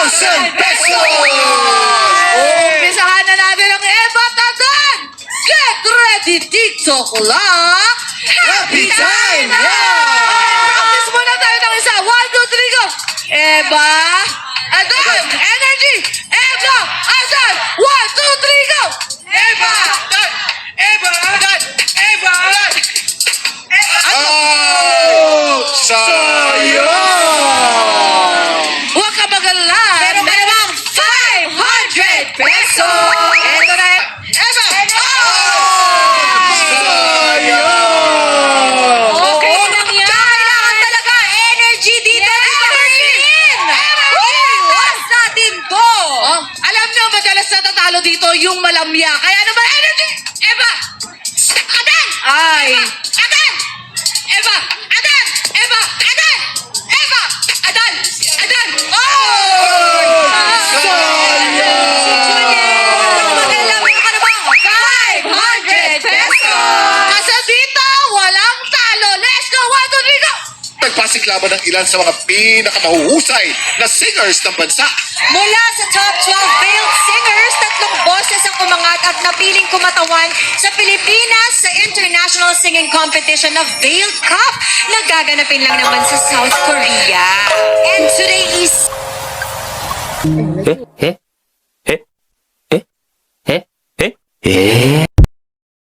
pesos! Umpisahan na natin ang Ebat agad! Get ready, TikTok clock! Happy time now! Practice muna tayo ng isa. 1, 2, 3, go! Eba, Adan, energy! Eba, Adan! 1, 2, 3, go! Eba, Adan! Eba, Adan! Eba, Adan! Oh! Sayang! Huwag ka magalan! Pero malamang 500 pesos! Ito na yun. Eba! Sayang! Okay lang yan. Kailangan talaga energy dito. Energy! Iwas natin to. Oh, alam nyo, madalas natatalo dito yung malamya. Kaya naman, energy! Eba! Adan! Ay! Adan! Eba! Adan! Eba! Adan! Eba! Adan! Adan! Oh! Magalang ka na ba? 500 pesos! Kasi dito, walang talo. Let's go! 1, 2, 3, go! Nagpasiklaban ng ilan sa mga pinakamahuhusay na singers ng bansa. Mula sa top 12 veiled singers, 3 boses ang umangat at napiling kumatawan sa Pilipinas sa International Singing Competition na Veiled Cup na gaganapin lang naman sa South Korea. And today is... 에? 에? 에? 에? 에? 에?